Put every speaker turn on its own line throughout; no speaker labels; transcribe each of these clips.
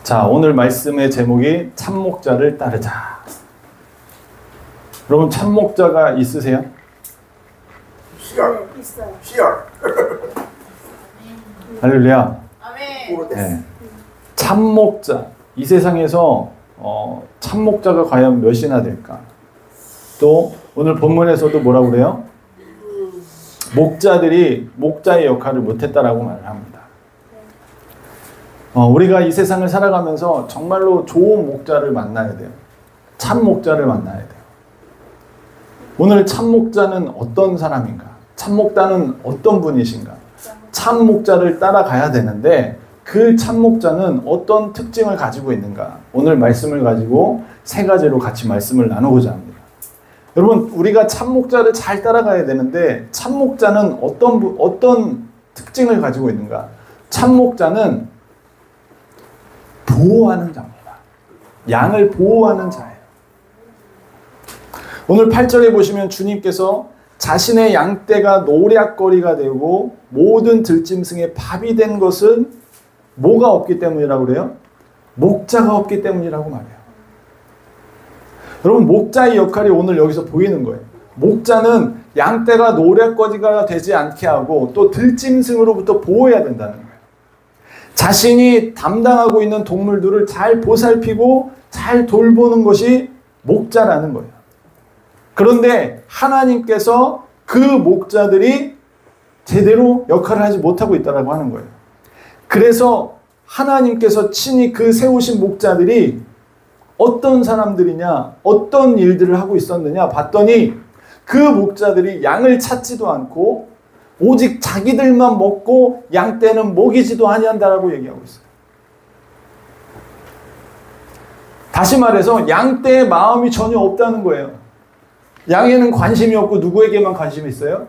자, 오늘 말씀의 제목이 참목자를 따르자. 여러분, 참목자가 있으세요?
시열.
있어요.
시열.
할렐루야.
아멘.
네. 참목자. 이 세상에서 참목자가 과연 몇이나 될까? 또 오늘 본문에서도 뭐라고 그래요? 목자들이 목자의 역할을 못했다라고 말을 합니다. 우리가 이 세상을 살아가면서 정말로 좋은 목자를 만나야 돼요. 참 목자를 만나야 돼요. 오늘 참 목자는 어떤 사람인가? 참 목자는 어떤 분이신가? 참 목자를 따라가야 되는데 그 참 목자는 어떤 특징을 가지고 있는가? 오늘 말씀을 가지고 세 가지로 같이 말씀을 나누고자 합니다. 여러분, 우리가 참 목자를 잘 따라가야 되는데 참 목자는 어떤 특징을 가지고 있는가? 참 목자는 보호하는 자입니다. 양을 보호하는 자예요. 오늘 8절에 보시면 주님께서 자신의 양떼가 노략거리가 되고 모든 들짐승의 밥이 된 것은 뭐가 없기 때문이라고 그래요? 목자가 없기 때문이라고 말해요. 여러분, 목자의 역할이 오늘 여기서 보이는 거예요. 목자는 양떼가 노략거리가 되지 않게 하고 또 들짐승으로부터 보호해야 된다는 거예요. 자신이 담당하고 있는 동물들을 잘 보살피고 잘 돌보는 것이 목자라는 거예요. 그런데 하나님께서 그 목자들이 제대로 역할을 하지 못하고 있다고 하는 거예요. 그래서 하나님께서 친히 그 세우신 목자들이 어떤 사람들이냐, 어떤 일들을 하고 있었느냐 봤더니 그 목자들이 양을 찾지도 않고 오직 자기들만 먹고 양떼는 먹이지도 아니한다라고 얘기하고 있어요. 다시 말해서 양떼의 마음이 전혀 없다는 거예요. 양에는 관심이 없고 누구에게만 관심이 있어요?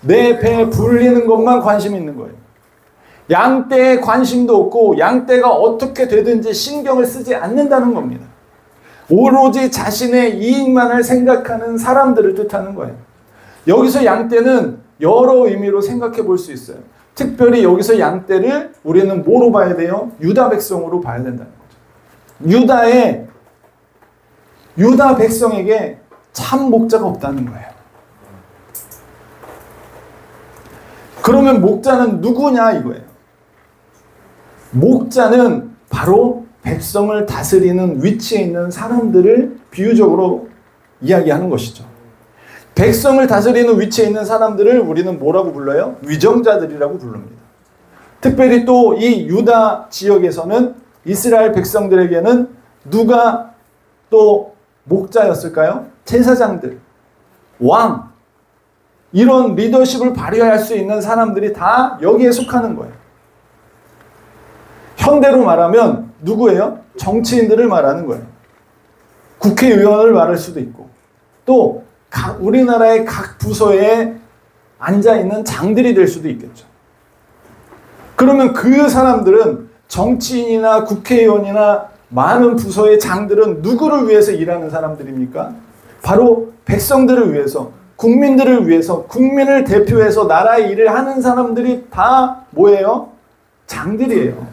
내 배에 불리는 것만 관심이 있는 거예요. 양떼에 관심도 없고 양떼가 어떻게 되든지 신경을 쓰지 않는다는 겁니다. 오로지 자신의 이익만을 생각하는 사람들을 뜻하는 거예요. 여기서 양떼는 여러 의미로 생각해 볼 수 있어요. 특별히 여기서 양떼를 우리는 뭐로 봐야 돼요? 유다 백성으로 봐야 된다는 거죠. 유다 백성에게 참 목자가 없다는 거예요. 그러면 목자는 누구냐 이거예요. 목자는 바로 백성을 다스리는 위치에 있는 사람들을 비유적으로 이야기하는 것이죠. 백성을 다스리는 위치에 있는 사람들을 우리는 뭐라고 불러요? 위정자들이라고 부릅니다. 특별히 또 이 유다 지역에서는 이스라엘 백성들에게는 누가 또 목자였을까요? 제사장들, 왕, 이런 리더십을 발휘할 수 있는 사람들이 다 여기에 속하는 거예요. 현대로 말하면 누구예요? 정치인들을 말하는 거예요. 국회의원을 말할 수도 있고 또 우리나라의 각 부서에 앉아있는 장들이 될 수도 있겠죠. 그러면 그 사람들은 정치인이나 국회의원이나 많은 부서의 장들은 누구를 위해서 일하는 사람들입니까? 바로 백성들을 위해서, 국민들을 위해서, 국민을 대표해서 나라의 일을 하는 사람들이 다 뭐예요? 장들이에요.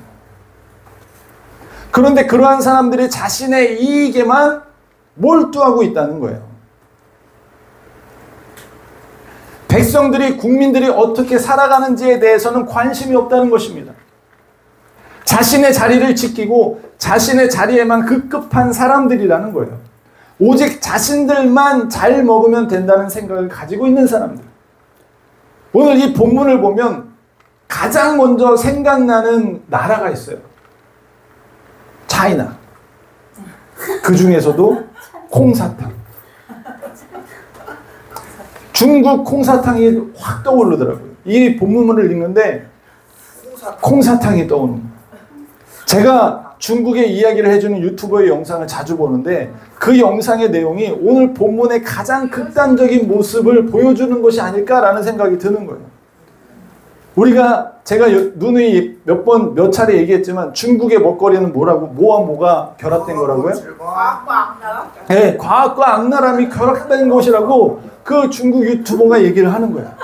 그런데 그러한 사람들이 자신의 이익에만 몰두하고 있다는 거예요. 백성들이, 국민들이 어떻게 살아가는지에 대해서는 관심이 없다는 것입니다. 자신의 자리를 지키고 자신의 자리에만 급급한 사람들이라는 거예요. 오직 자신들만 잘 먹으면 된다는 생각을 가지고 있는 사람들. 오늘 이 본문을 보면 가장 먼저 생각나는 나라가 있어요. 차이나. 그 중에서도 콩사탕. 중국 콩사탕이 확 떠오르더라고요. 이 본문을 읽는데 콩사탕이 떠오르는 거예요. 제가 중국의 이야기를 해주는 유튜버의 영상을 자주 보는데 그 영상의 내용이 오늘 본문의 가장 극단적인 모습을 보여주는 것이 아닐까라는 생각이 드는 거예요. 제가 누누이 몇 차례 얘기했지만 중국의 먹거리는 뭐라고? 뭐와 뭐가 결합된 거라고요?
과학과 악나라?
네, 과학과 악나람이 결합된 것이라고 그 중국 유튜버가 얘기를 하는 거야.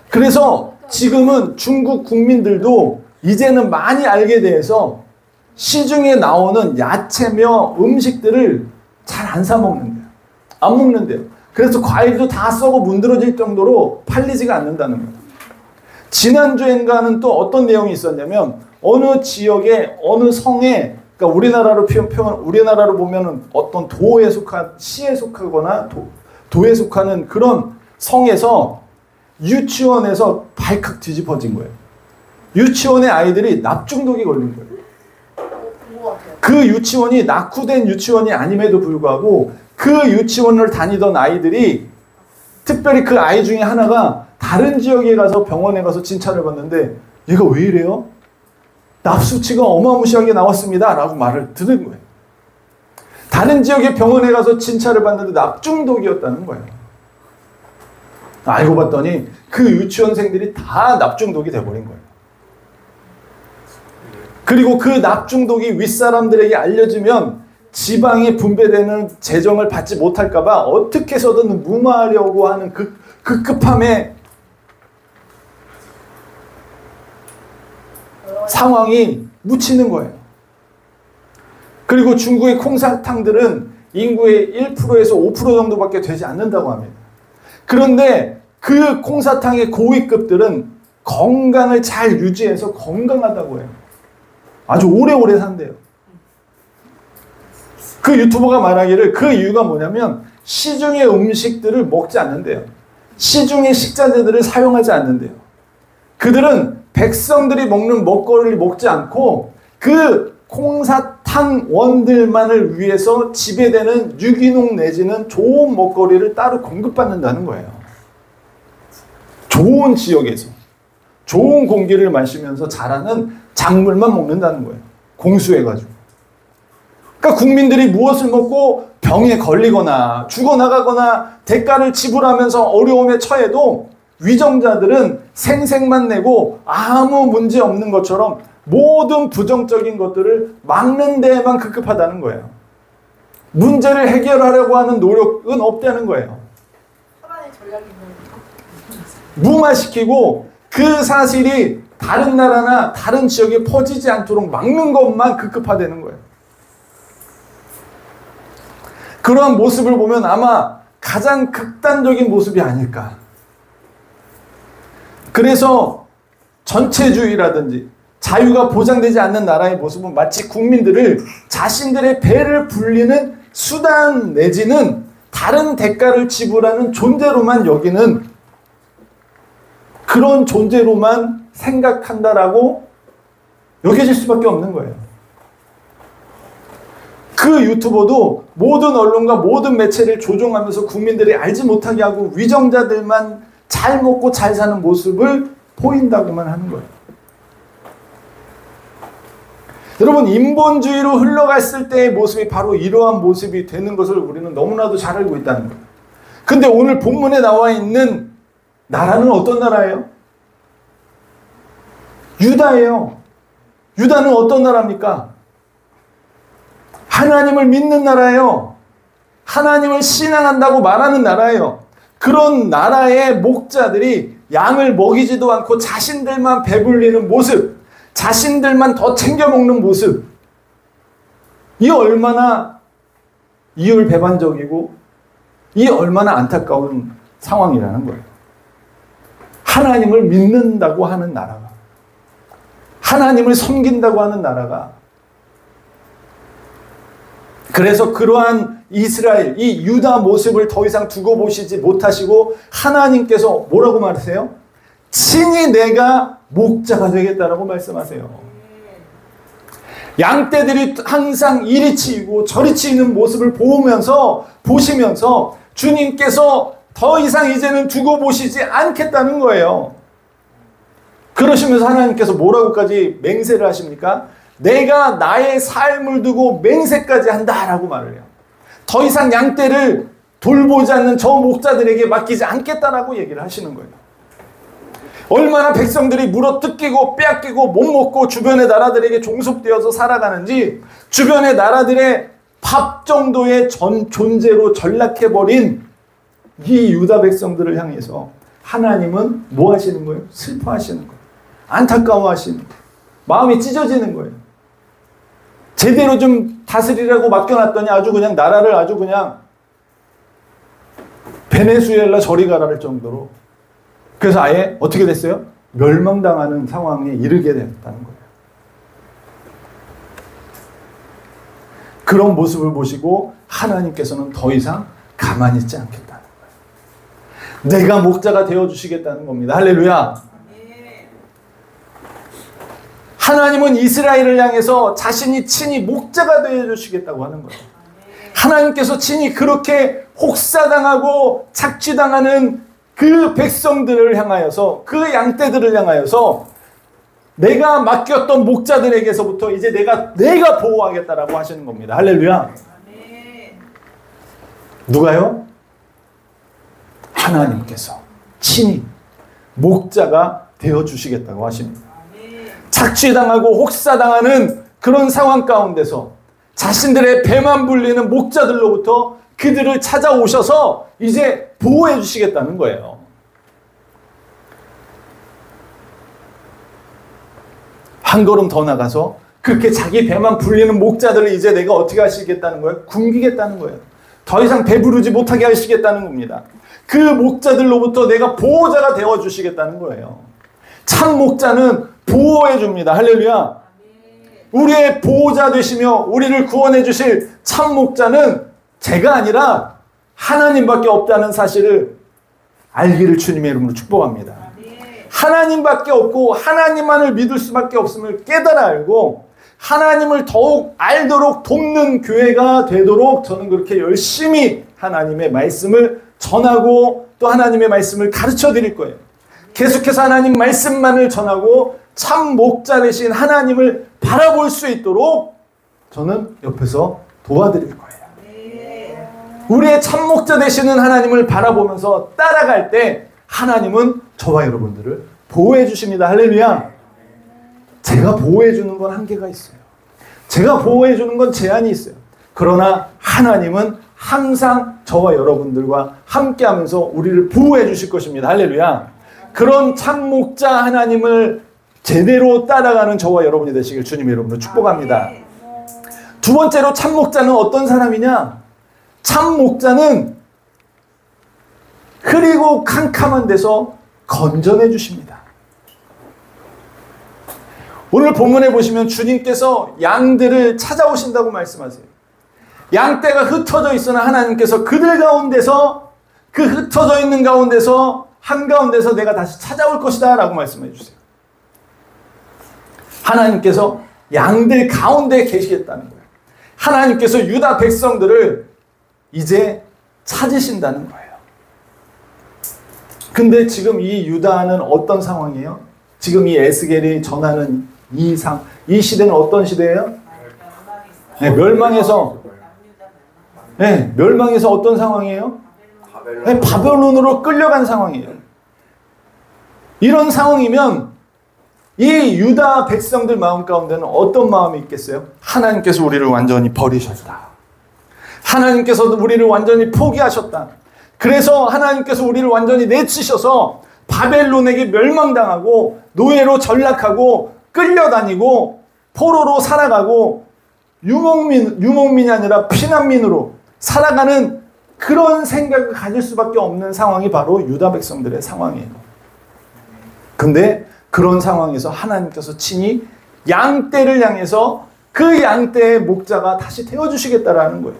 그래서 지금은 중국 국민들도 이제는 많이 알게 돼서 시중에 나오는 야채며 음식들을 잘 안 사 먹는데요. 안 먹는데요. 그래서 과일도 다 썩어 문드러질 정도로 팔리지가 않는다는 거예요. 지난주엔가는 또 어떤 내용이 있었냐면 어느 지역에 어느 성에 그러니까 우리나라로 보면은 어떤 도에 속한 시에 속하거나 도에 속하는 그런 성에서 유치원에서 발칵 뒤집어진 거예요. 유치원의 아이들이 납중독이 걸린 거예요. 그 유치원이 낙후된 유치원이 아님에도 불구하고 그 유치원을 다니던 아이들이 특별히 그 아이 중에 하나가 다른 지역에 가서 병원에 가서 진찰을 받는데 얘가 왜 이래요? 납수치가 어마무시하게 나왔습니다 라고 말을 들은 거예요. 다른 지역의 병원에 가서 진찰을 받는데 납중독이었다는 거예요. 알고 봤더니 그 유치원생들이 다 납중독이 돼버린 거예요. 그리고 그 납중독이 윗사람들에게 알려지면 지방에 분배되는 재정을 받지 못할까 봐 어떻게 해서든 무마하려고 하는 그 급함에 상황이 묻히는 거예요. 그리고 중국의 콩사탕들은 인구의 1%에서 5% 정도밖에 되지 않는다고 합니다. 그런데 그 콩사탕의 고위급들은 건강을 잘 유지해서 건강하다고 해요. 아주 오래오래 산대요. 그 유튜버가 말하기를 그 이유가 뭐냐면 시중의 음식들을 먹지 않는데요. 시중의 식자재들을 사용하지 않는데요. 그들은 백성들이 먹는 먹거리를 먹지 않고 그 콩사탕 원들만을 위해서 지배되는 유기농 내지는 좋은 먹거리를 따로 공급받는다는 거예요. 좋은 지역에서 좋은 공기를 마시면서 자라는 작물만 먹는다는 거예요. 공수해가지고. 그러니까 국민들이 무엇을 먹고 병에 걸리거나 죽어나가거나 대가를 지불하면서 어려움에 처해도 위정자들은 생색만 내고 아무 문제 없는 것처럼 모든 부정적인 것들을 막는 데에만 급급하다는 거예요. 문제를 해결하려고 하는 노력은 없다는 거예요. 무마시키고 그 사실이 다른 나라나 다른 지역에 퍼지지 않도록 막는 것만 급급하다는 거예요. 그러한 모습을 보면 아마 가장 극단적인 모습이 아닐까. 그래서 전체주의라든지 자유가 보장되지 않는 나라의 모습은 마치 국민들을 자신들의 배를 불리는 수단 내지는 다른 대가를 지불하는 존재로만 여기는 그런 존재로만 생각한다라고 여겨질 수밖에 없는 거예요. 그 유튜버도 모든 언론과 모든 매체를 조종하면서 국민들이 알지 못하게 하고 위정자들만 잘 먹고 잘 사는 모습을 보인다고만 하는 거예요. 여러분, 인본주의로 흘러갔을 때의 모습이 바로 이러한 모습이 되는 것을 우리는 너무나도 잘 알고 있다는 거예요. 근데 오늘 본문에 나와 있는 나라는 어떤 나라예요? 유다예요. 유다는 어떤 나라입니까? 하나님을 믿는 나라예요. 하나님을 신앙한다고 말하는 나라예요. 그런 나라의 목자들이 양을 먹이지도 않고 자신들만 배불리는 모습, 자신들만 더 챙겨 먹는 모습, 이 얼마나 이율배반적이고 이 얼마나 안타까운 상황이라는 거예요. 하나님을 믿는다고 하는 나라가, 하나님을 섬긴다고 하는 나라가, 그래서 그러한 이스라엘, 이 유다 모습을 더 이상 두고 보시지 못하시고 하나님께서 뭐라고 말하세요? 친히 내가 목자가 되겠다라고 말씀하세요. 양떼들이 항상 이리 치이고 저리 치이는 모습을 보시면서 주님께서 더 이상 이제는 두고 보시지 않겠다는 거예요. 그러시면서 하나님께서 뭐라고까지 맹세를 하십니까? 내가 나의 삶을 두고 맹세까지 한다라고 말을 해요. 더 이상 양떼를 돌보지 않는 저 목자들에게 맡기지 않겠다라고 얘기를 하시는 거예요. 얼마나 백성들이 물어뜯기고 빼앗기고 못 먹고 주변의 나라들에게 종속되어서 살아가는지, 주변의 나라들의 밥 정도의 존재로 전락해버린 이 유다 백성들을 향해서 하나님은 뭐 하시는 거예요? 슬퍼하시는 거예요. 안타까워하시는 거예요. 마음이 찢어지는 거예요. 제대로 좀 다스리라고 맡겨놨더니 아주 그냥 나라를 아주 그냥 베네수엘라 저리 가라를 정도로, 그래서 아예 어떻게 됐어요? 멸망당하는 상황에 이르게 됐다는 거예요. 그런 모습을 보시고 하나님께서는 더 이상 가만히 있지 않겠다는 거예요. 내가 목자가 되어주시겠다는 겁니다. 할렐루야. 하나님은 이스라엘을 향해서 자신이 친히 목자가 되어주시겠다고 하는 거예요. 하나님께서 친히 그렇게 혹사당하고 착취당하는 그 백성들을 향하여서, 그 양떼들을 향하여서 내가 맡겼던 목자들에게서부터 이제 내가 보호하겠다라고 하시는 겁니다. 할렐루야. 누가요? 하나님께서 친히 목자가 되어주시겠다고 하십니다. 착취당하고 혹사당하는 그런 상황 가운데서 자신들의 배만 불리는 목자들로부터 그들을 찾아오셔서 이제 보호해 주시겠다는 거예요. 한 걸음 더 나가서 그렇게 자기 배만 불리는 목자들을 이제 내가 어떻게 하시겠다는 거예요? 굶기겠다는 거예요. 더 이상 배부르지 못하게 하시겠다는 겁니다. 그 목자들로부터 내가 보호자가 되어주시겠다는 거예요. 참 목자는 보호해 줍니다. 할렐루야. 우리의 보호자 되시며 우리를 구원해 주실 참 목자는 제가 아니라 하나님밖에 없다는 사실을 알기를 주님의 이름으로 축복합니다. 하나님밖에 없고 하나님만을 믿을 수밖에 없음을 깨달아 알고 하나님을 더욱 알도록 돕는 교회가 되도록 저는 그렇게 열심히 하나님의 말씀을 전하고 또 하나님의 말씀을 가르쳐 드릴 거예요. 계속해서 하나님 말씀만을 전하고 참 목자 되신 하나님을 바라볼 수 있도록 저는 옆에서 도와드릴 거예요. 우리의 참 목자 되시는 하나님을 바라보면서 따라갈 때 하나님은 저와 여러분들을 보호해 주십니다. 할렐루야. 제가 보호해 주는 건 한계가 있어요. 제가 보호해 주는 건 제한이 있어요. 그러나 하나님은 항상 저와 여러분들과 함께 하면서 우리를 보호해 주실 것입니다. 할렐루야. 그런 참 목자 하나님을 제대로 따라가는 저와 여러분이 되시길 주님의 이름으로 축복합니다. 두 번째로 참 목자는 어떤 사람이냐? 참 목자는 흐리고 캄캄한 데서 건져내 주십니다. 오늘 본문에 보시면 주님께서 양들을 찾아오신다고 말씀하세요. 양떼가 흩어져 있으나 하나님께서 그들 가운데서, 그 흩어져 있는 가운데서 한가운데서 내가 다시 찾아올 것이다 라고 말씀해 주세요. 하나님께서 양들 가운데 계시겠다는 거예요. 하나님께서 유다 백성들을 이제 찾으신다는 거예요. 근데 지금 이 유다는 어떤 상황이에요? 지금 이 에스겔이 전하는 이 시대는 어떤 시대예요? 네, 멸망해서 어떤 상황이에요? 네, 바벨론으로 끌려간 상황이에요. 이런 상황이면 이 유다 백성들 마음 가운데는 어떤 마음이 있겠어요? 하나님께서 우리를 완전히 버리셨다. 하나님께서 우리를 완전히 포기하셨다. 그래서 하나님께서 우리를 완전히 내치셔서 바벨론에게 멸망당하고 노예로 전락하고 끌려다니고 포로로 살아가고 유목민이 아니라 피난민으로 살아가는 그런 생각을 가질 수밖에 없는 상황이 바로 유다 백성들의 상황이에요. 근데 그런 상황에서 하나님께서 친히 양떼를 향해서 그 양떼의 목자가 다시 되어주시겠다라는 거예요.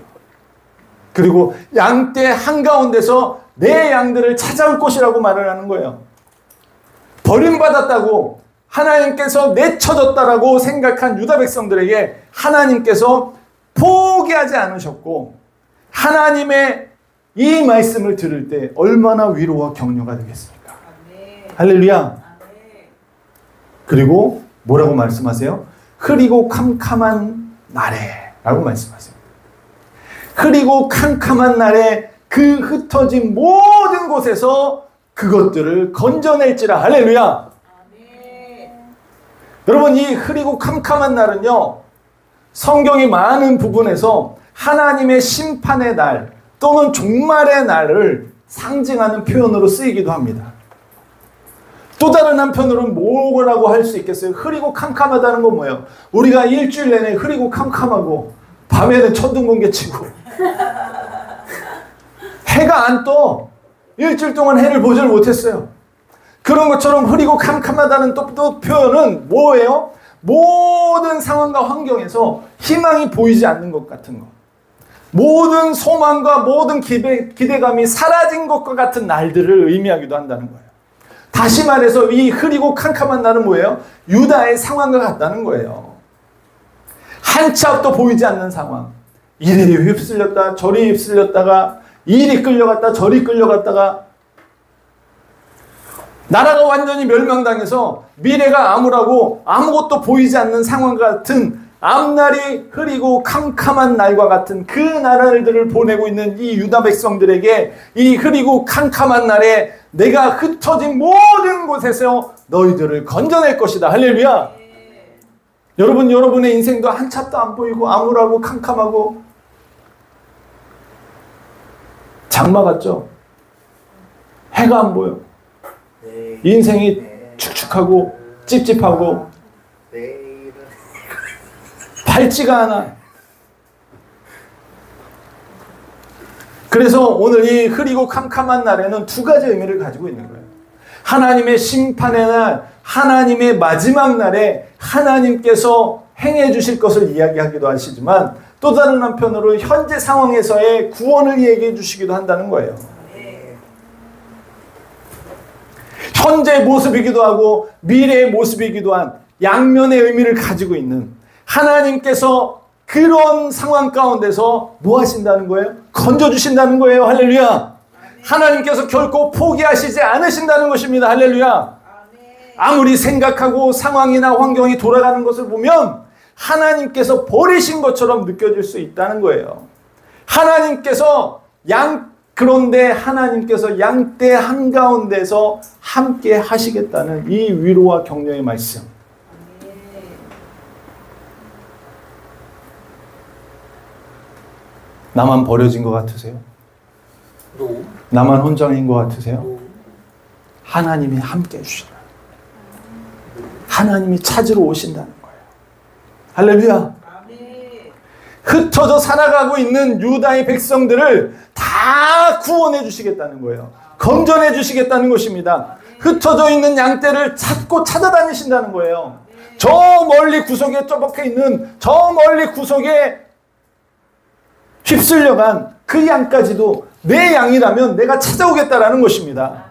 그리고 양떼 한가운데서 내 양들을 찾아올 것이라고 말을 하는 거예요. 버림받았다고 하나님께서 내쳐졌다라고 생각한 유다 백성들에게 하나님께서 포기하지 않으셨고 하나님의 이 말씀을 들을 때 얼마나 위로와 격려가 되겠습니까? 할렐루야. 그리고 뭐라고 말씀하세요? 흐리고 캄캄한 날에 라고 말씀하세요. 흐리고 캄캄한 날에 그 흩어진 모든 곳에서 그것들을 건져낼지라. 할렐루야. 여러분, 이 흐리고 캄캄한 날은요, 성경이 많은 부분에서 하나님의 심판의 날 또는 종말의 날을 상징하는 표현으로 쓰이기도 합니다. 또 다른 한편으로는 뭐라고 할 수 있겠어요? 흐리고 캄캄하다는 건 뭐예요? 우리가 일주일 내내 흐리고 캄캄하고 밤에는 천둥번개 치고 해가 안 떠. 일주일 동안 해를 보질 못했어요. 그런 것처럼 흐리고 캄캄하다는 또 표현은 뭐예요? 모든 상황과 환경에서 희망이 보이지 않는 것 같은 것. 모든 소망과 모든 기대감이 사라진 것과 같은 날들을 의미하기도 한다는 거예요. 다시 말해서 이 흐리고 캄캄한 날은 뭐예요? 유다의 상황과 같다는 거예요. 한치 앞도 보이지 않는 상황. 이리 휩쓸렸다 저리 휩쓸렸다가 이리 끌려갔다 저리 끌려갔다가 나라가 완전히 멸망당해서 미래가 암울하고 아무것도 보이지 않는 상황과 같은 앞날이 흐리고 캄캄한 날과 같은 그 나라들을 보내고 있는 이 유다 백성들에게 이 흐리고 캄캄한 날에 내가 흩어진 모든 곳에서 너희들을 건져낼 것이다. 할렐루야. 여러분의 인생도 한치 앞도 안 보이고 암울하고 캄캄하고 장마 같죠? 해가 안 보여. 인생이 축축하고 찝찝하고 밝지가 않아. 그래서 오늘 이 흐리고 캄캄한 날에는 두 가지 의미를 가지고 있는 거예요. 하나님의 심판의 날, 하나님의 마지막 날에 하나님께서 행해 주실 것을 이야기하기도 하시지만 또 다른 한편으로 현재 상황에서의 구원을 얘기해 주시기도 한다는 거예요. 현재의 모습이기도 하고 미래의 모습이기도 한 양면의 의미를 가지고 있는 하나님께서 그런 상황 가운데서 뭐 하신다는 거예요? 건져주신다는 거예요. 할렐루야. 하나님께서 결코 포기하시지 않으신다는 것입니다. 할렐루야. 아무리 생각하고 상황이나 환경이 돌아가는 것을 보면 하나님께서 버리신 것처럼 느껴질 수 있다는 거예요. 그런데 하나님께서 양떼 한가운데서 함께 하시겠다는 이 위로와 격려의 말씀. 나만 버려진 것 같으세요? 나만 혼자인 것 같으세요? 하나님이 함께 해주시라. 하나님이 찾으러 오신다는 거예요. 할렐루야. 흩어져 살아가고 있는 유다의 백성들을 다 구원해 주시겠다는 거예요. 건져내 주시겠다는 것입니다. 흩어져 있는 양떼를 찾고 찾아다니신다는 거예요. 저 멀리 구석에 쩌박혀 있는 저 멀리 구석에 휩쓸려간 그 양까지도 내 양이라면 내가 찾아오겠다라는 것입니다.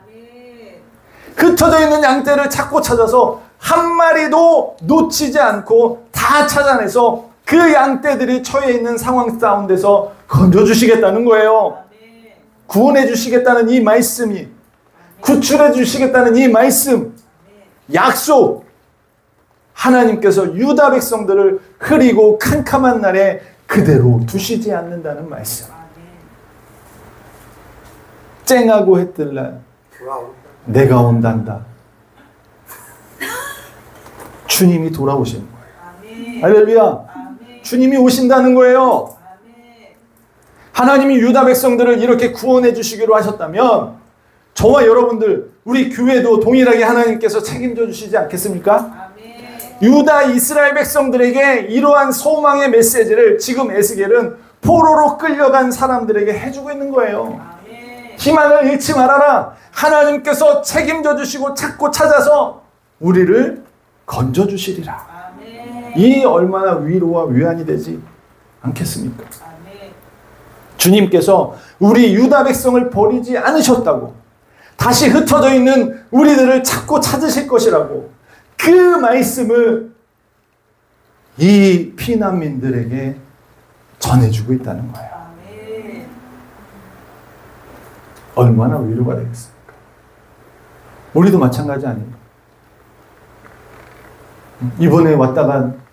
흩어져 있는 양떼를 찾고 찾아서 한 마리도 놓치지 않고 다 찾아내서 그 양떼들이 처해 있는 상황 가운데서 건져주시겠다는 거예요. 구원해 주시겠다는 이 말씀이, 구출해 주시겠다는 이 말씀, 약속. 하나님께서 유다 백성들을 흐리고 캄캄한 날에 그대로 두시지 않는다는 말씀. 쨍하고 해 뜰 날 내가 온단다. 주님이 돌아오시는 거예요. 할렐루야. 주님이 오신다는 거예요. 하나님이 유다 백성들을 이렇게 구원해 주시기로 하셨다면 저와 여러분들, 우리 교회도 동일하게 하나님께서 책임져 주시지 않겠습니까? 유다 이스라엘 백성들에게 이러한 소망의 메시지를 지금 에스겔은 포로로 끌려간 사람들에게 해주고 있는 거예요. 희망을 잃지 말아라. 하나님께서 책임져 주시고 찾고 찾아서 우리를 건져 주시리라. 이 얼마나 위로와 위안이 되지 않겠습니까? 주님께서 우리 유다 백성을 버리지 않으셨다고, 다시 흩어져 있는 우리들을 찾고 찾으실 것이라고, 그 말씀을 이 피난민들에게 전해주고 있다는 거예요. 얼마나 위로가 되겠습니까? 우리도 마찬가지 아닙니까? 이번에 왔다 간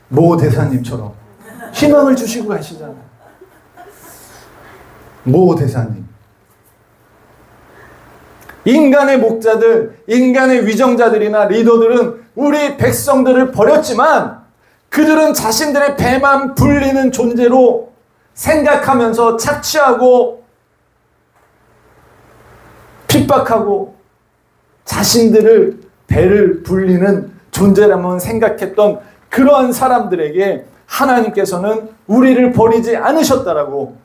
모 대사님처럼 희망을 주시고 가시잖아요. 모 대사님. 인간의 목자들, 인간의 위정자들이나 리더들은 우리 백성들을 버렸지만 그들은 자신들의 배만 불리는 존재로 생각하면서 착취하고 핍박하고 자신들을 배를 불리는 존재라면 생각했던 그러한 사람들에게 하나님께서는 우리를 버리지 않으셨다라고,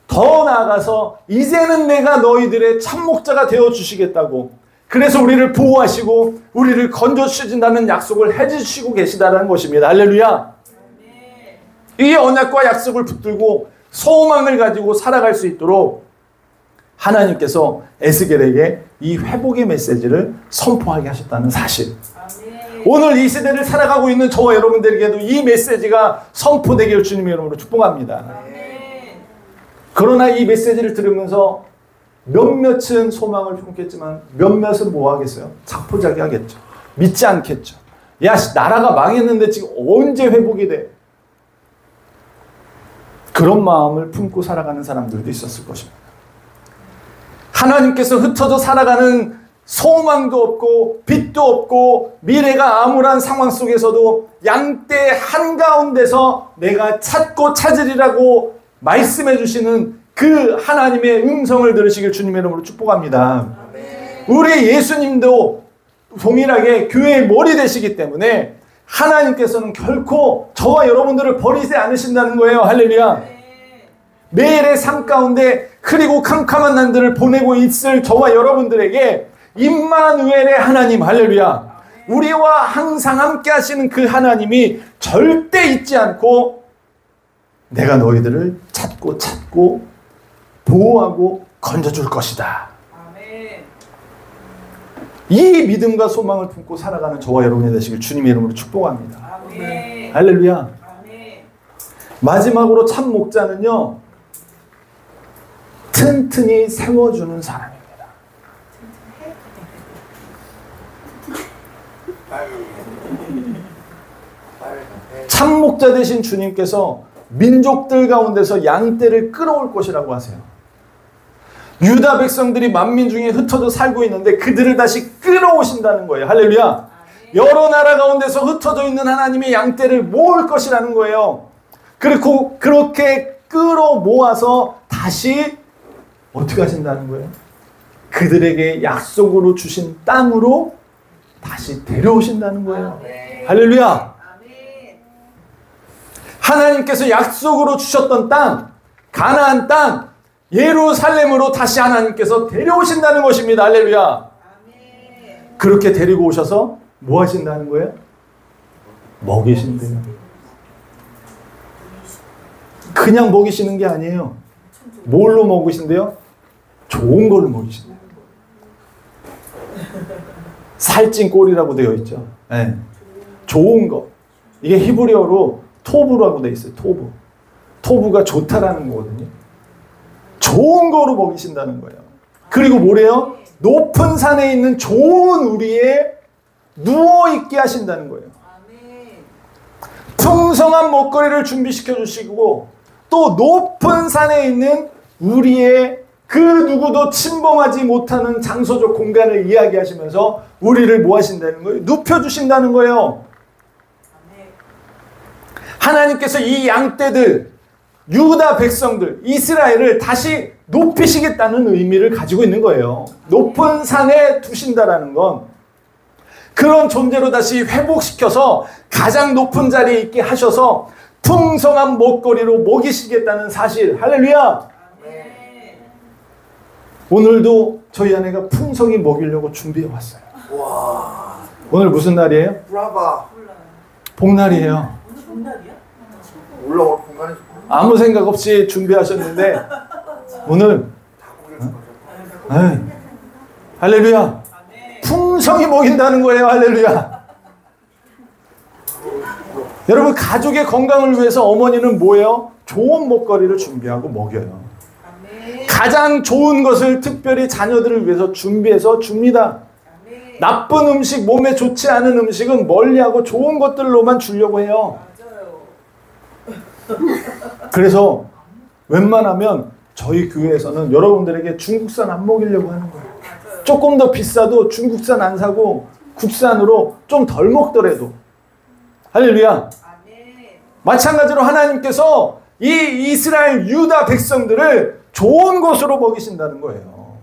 더 나아가서 이제는 내가 너희들의 참목자가 되어주시겠다고, 그래서 우리를 보호하시고 우리를 건져주신다는 약속을 해주시고 계시다는 것입니다. 할렐루야. 이 언약과 약속을 붙들고 소망을 가지고 살아갈 수 있도록 하나님께서 에스겔에게 이 회복의 메시지를 선포하게 하셨다는 사실. 오늘 이 시대를 살아가고 있는 저와 여러분들에게도 이 메시지가 선포되기를 주님의 이름으로 축복합니다. 그러나 이 메시지를 들으면서 몇몇은 소망을 품겠지만 몇몇은 뭐 하겠어요? 자포자기 하겠죠. 믿지 않겠죠. 야, 나라가 망했는데 지금 언제 회복이 돼? 그런 마음을 품고 살아가는 사람들도 있었을 것입니다. 하나님께서 흩어져 살아가는 소망도 없고 빛도 없고 미래가 암울한 상황 속에서도 양떼 한가운데서 내가 찾고 찾으리라고 말씀해 주시는 그 하나님의 음성을 들으시길 주님의 이름으로 축복합니다. 우리 예수님도 동일하게 교회의 머리 되시기 때문에 하나님께서는 결코 저와 여러분들을 버리지 않으신다는 거예요. 할렐루야. 매일의 삶 가운데 흐리고 캄캄한 날들을 보내고 있을 저와 여러분들에게 임마누엘의 하나님, 할렐루야, 우리와 항상 함께 하시는 그 하나님이 절대 잊지 않고 내가 너희들을 찾고 보호하고 건져줄 것이다. 이 믿음과 소망을 품고 살아가는 저와 여러분이 되시길 주님의 이름으로 축복합니다. 할렐루야. 마지막으로 참 목자는요, 튼튼히 세워주는 사람입니다. 참 목자 되신 주님께서 민족들 가운데서 양떼를 끌어올 것이라고 하세요. 유다 백성들이 만민 중에 흩어져 살고 있는데 그들을 다시 끌어오신다는 거예요. 할렐루야. 여러 나라 가운데서 흩어져 있는 하나님의 양떼를 모을 것이라는 거예요. 그리고 그렇게 끌어 모아서 다시 어떻게 하신다는 거예요? 그들에게 약속으로 주신 땅으로 다시 데려오신다는 거예요. 할렐루야. 하나님께서 약속으로 주셨던 땅, 가나안 땅, 예루살렘으로 다시 하나님께서 데려오신다는 것입니다. 할렐루야. 그렇게 데리고 오셔서 뭐 하신다는 거예요? 먹이신대요. 그냥 먹이시는 게 아니에요. 뭘로 먹이신대요? 좋은 걸로 먹이신대요. 살찐 꼴이라고 되어 있죠. 네. 좋은 거. 이게 히브리어로 토부라고 되어 있어요. 토부. 토부가 좋다라는 거거든요. 좋은 거로 먹이신다는 거예요. 그리고 뭐래요? 높은 산에 있는 좋은 우리에 누워있게 하신다는 거예요. 풍성한 먹거리를 준비시켜 주시고 또 높은 산에 있는 우리의 그 누구도 침범하지 못하는 장소적 공간을 이야기하시면서 우리를 뭐 하신다는 거예요? 눕혀주신다는 거예요. 하나님께서 이 양떼들, 유다 백성들, 이스라엘을 다시 높이시겠다는 의미를 가지고 있는 거예요. 높은 산에 두신다라는 건 그런 존재로 다시 회복시켜서 가장 높은 자리에 있게 하셔서 풍성한 먹거리로 먹이시겠다는 사실. 할렐루야. 오늘도 저희 아내가 풍성히 먹이려고 준비해 왔어요.
와.
오늘 무슨 날이에요?
브라바.
복날이에요.
올라올 공간에서
아무 생각 없이 준비하셨는데 오늘 할렐루야. 풍성히 먹인다는 거예요. 할렐루야. 여러분, 가족의 건강을 위해서 어머니는 뭐예요? 좋은 먹거리를 준비하고 먹여요. 가장 좋은 것을 특별히 자녀들을 위해서 준비해서 줍니다. 나쁜 음식, 몸에 좋지 않은 음식은 멀리하고 좋은 것들로만 주려고 해요. 그래서 웬만하면 저희 교회에서는 여러분들에게 중국산 안 먹이려고 하는 거예요. 조금 더 비싸도 중국산 안 사고 국산으로 좀 덜 먹더라도. 할렐루야. 마찬가지로 하나님께서 이 이스라엘 유다 백성들을 좋은 것으로 먹이신다는 거예요.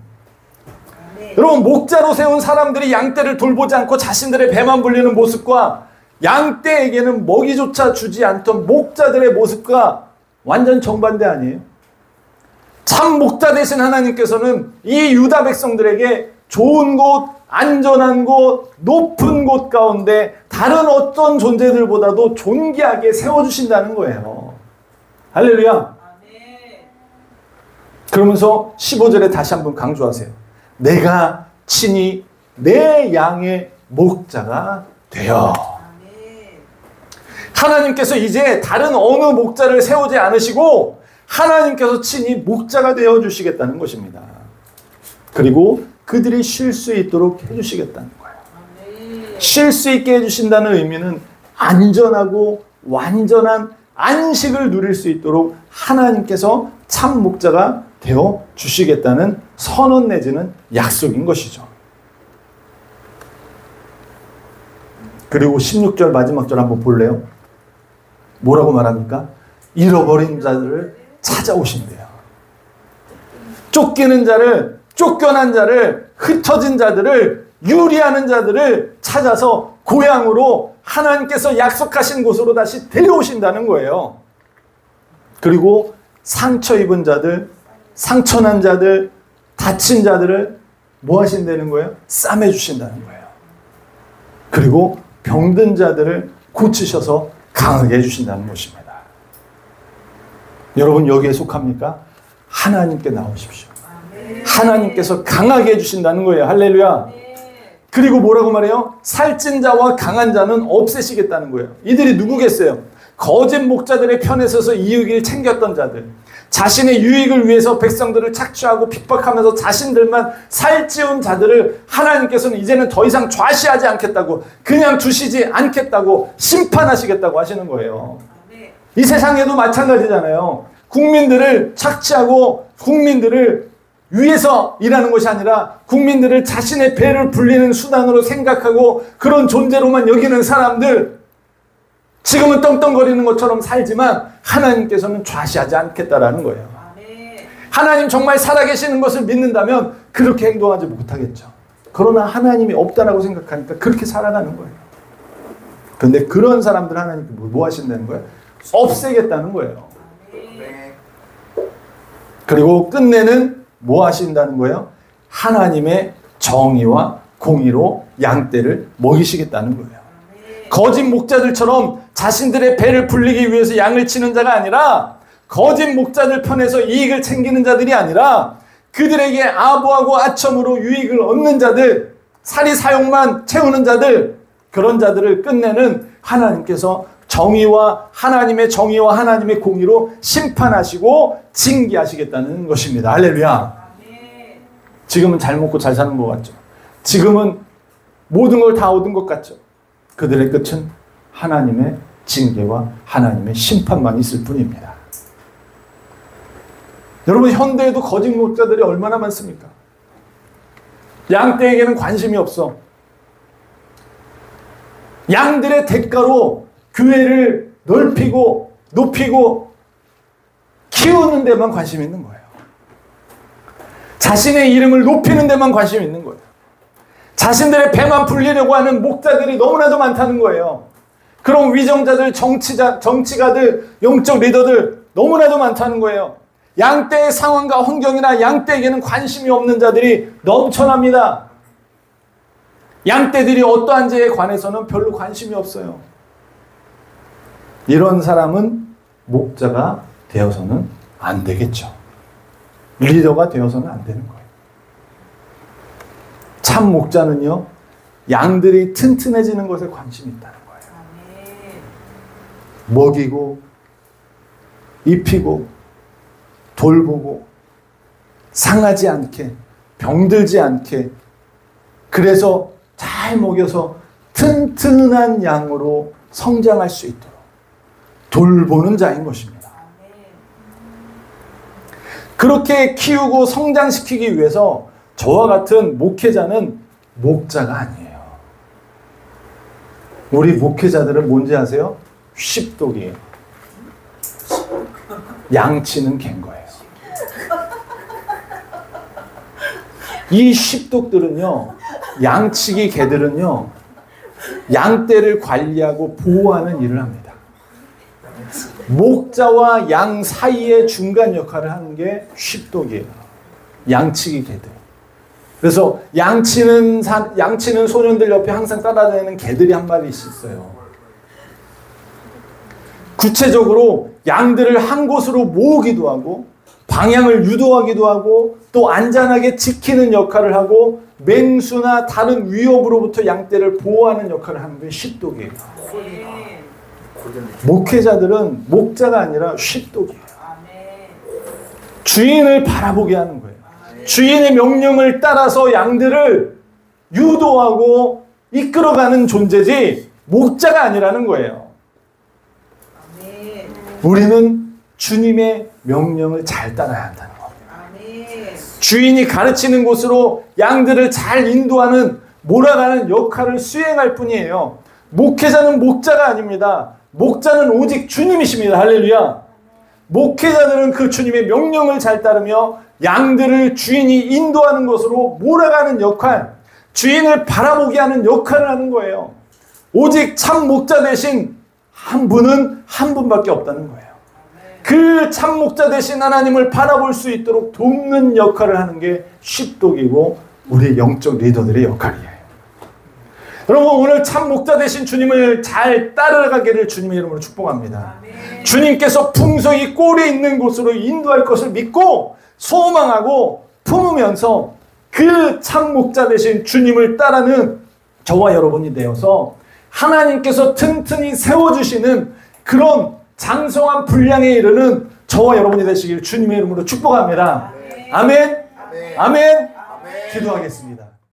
여러분, 목자로 세운 사람들이 양떼를 돌보지 않고 자신들의 배만 불리는 모습과 양떼에게는 먹이조차 주지 않던 목자들의 모습과 완전 정반대 아니에요? 참 목자 되신 하나님께서는 이 유다 백성들에게 좋은 곳, 안전한 곳, 높은 곳 가운데 다른 어떤 존재들보다도 존귀하게 세워주신다는 거예요. 할렐루야. 그러면서 15절에 다시 한번 강조하세요. 내가 친히 내 양의 목자가 되어. 하나님께서 이제 다른 어느 목자를 세우지 않으시고 하나님께서 친히 목자가 되어 주시겠다는 것입니다. 그리고 그들이 쉴 수 있도록 해주시겠다는 거예요. 쉴 수 있게 해주신다는 의미는 안전하고 완전한 안식을 누릴 수 있도록 하나님께서 참 목자가 되어 주시겠다는 선언 내지는 약속인 것이죠. 그리고 16절 마지막 절 한번 볼래요? 뭐라고 말합니까? 잃어버린 자들을 찾아오신대요. 쫓기는 자를, 쫓겨난 자를, 흩어진 자들을, 유리하는 자들을 찾아서 고향으로 하나님께서 약속하신 곳으로 다시 데려오신다는 거예요. 그리고 상처 입은 자들, 상처난 자들, 다친 자들을 뭐 하신다는 거예요? 싸매주신다는 거예요. 그리고 병든 자들을 고치셔서 강하게 해주신다는 것입니다. 여러분 여기에 속합니까? 하나님께 나오십시오. 하나님께서 강하게 해주신다는 거예요. 할렐루야. 그리고 뭐라고 말해요? 살찐 자와 강한 자는 없애시겠다는 거예요. 이들이 누구겠어요? 거짓 목자들의 편에 서서 이익을 챙겼던 자들, 자신의 유익을 위해서 백성들을 착취하고 핍박하면서 자신들만 살찌운 자들을 하나님께서는 이제는 더 이상 좌시하지 않겠다고, 그냥 두시지 않겠다고, 심판하시겠다고 하시는 거예요. 이 세상에도 마찬가지잖아요. 국민들을 착취하고 국민들을 위해서 일하는 것이 아니라 국민들을 자신의 배를 불리는 수단으로 생각하고 그런 존재로만 여기는 사람들, 지금은 떵떵거리는 것처럼 살지만 하나님께서는 좌시하지 않겠다라는 거예요. 하나님 정말 살아계시는 것을 믿는다면 그렇게 행동하지 못하겠죠. 그러나 하나님이 없다라고 생각하니까 그렇게 살아가는 거예요. 그런데 그런 사람들 하나님께 뭐 하신다는 거예요? 없애겠다는 거예요. 그리고 끝내는 뭐 하신다는 거예요? 하나님의 정의와 공의로 양떼를 먹이시겠다는 거예요. 거짓 목자들처럼 자신들의 배를 불리기 위해서 양을 치는 자가 아니라, 거짓 목자들 편에서 이익을 챙기는 자들이 아니라 그들에게 아부하고 아첨으로 유익을 얻는 자들, 사리사욕만 채우는 자들, 그런 자들을 끝내는 하나님께서 하나님의 정의와 하나님의 공의로 심판하시고 징계하시겠다는 것입니다. 할렐루야. 지금은 잘 먹고 잘 사는 것 같죠. 지금은 모든 걸 다 얻은 것 같죠. 그들의 끝은 하나님의 징계와 하나님의 심판만 있을 뿐입니다. 여러분, 현대에도 거짓 목자들이 얼마나 많습니까? 양떼에게는 관심이 없어. 양들의 대가로 교회를 넓히고 높이고 키우는 데만 관심이 있는 거예요. 자신의 이름을 높이는 데만 관심이 있는 거예요. 자신들의 배만 불리려고 하는 목자들이 너무나도 많다는 거예요. 그런 위정자들, 정치가들, 영적 리더들 너무나도 많다는 거예요. 양떼의 상황과 환경이나 양떼에게는 관심이 없는 자들이 넘쳐납니다. 양떼들이 어떠한 지에 관해서는 별로 관심이 없어요. 이런 사람은 목자가 되어서는 안 되겠죠. 리더가 되어서는 안 되는 거예요. 참 목자는요, 양들이 튼튼해지는 것에 관심이 있다는 거예요. 먹이고 입히고 돌보고 상하지 않게, 병들지 않게, 그래서 잘 먹여서 튼튼한 양으로 성장할 수 있도록 돌보는 자인 것입니다. 그렇게 키우고 성장시키기 위해서 저와 같은 목회자는 목자가 아니에요. 우리 목회자들은 뭔지 아세요? 쉽독이에요. 양치는 갠 거예요. 이 십독들은요, 양치기 개들은요, 양떼를 관리하고 보호하는 일을 합니다. 목자와 양 사이의 중간 역할을 하는 게 십독이에요. 양치기 개들. 그래서 양치는 소년들 옆에 항상 따라다니는 개들이 한 마리 있었어요. 구체적으로 양들을 한 곳으로 모으기도 하고 방향을 유도하기도 하고 또 안전하게 지키는 역할을 하고 맹수나 다른 위협으로부터 양떼를 보호하는 역할을 하는 게 십독이에요. 목회자들은 목자가 아니라 십독이에요. 주인을 바라보게 하는 거예요. 주인의 명령을 따라서 양들을 유도하고 이끌어가는 존재지 목자가 아니라는 거예요. 우리는 주님의 명령을 잘 따라야 한다는 겁니다. 주인이 가르치는 곳으로 양들을 잘 인도하는 몰아가는 역할을 수행할 뿐이에요. 목회자는 목자가 아닙니다. 목자는 오직 주님이십니다. 할렐루야. 목회자들은 그 주님의 명령을 잘 따르며 양들을 주인이 인도하는 것으로 몰아가는 역할, 주인을 바라보게 하는 역할을 하는 거예요. 오직 참 목자 대신 한 분은 한 분밖에 없다는 거예요. 그 참 목자 대신 하나님을 바라볼 수 있도록 돕는 역할을 하는 게 십독이고 우리 영적 리더들의 역할이에요. 여러분, 오늘 참 목자 되신 주님을 잘 따라가기를 주님의 이름으로 축복합니다. 주님께서 풍성히 꼴이 있는 곳으로 인도할 것을 믿고 소망하고 품으면서 그 참 목자 되신 주님을 따르는 저와 여러분이 되어서 하나님께서 튼튼히 세워주시는 그런 장성한 분량에 이르는 저와 여러분이 되시길 주님의 이름으로 축복합니다. 아멘. 아멘. 기도하겠습니다.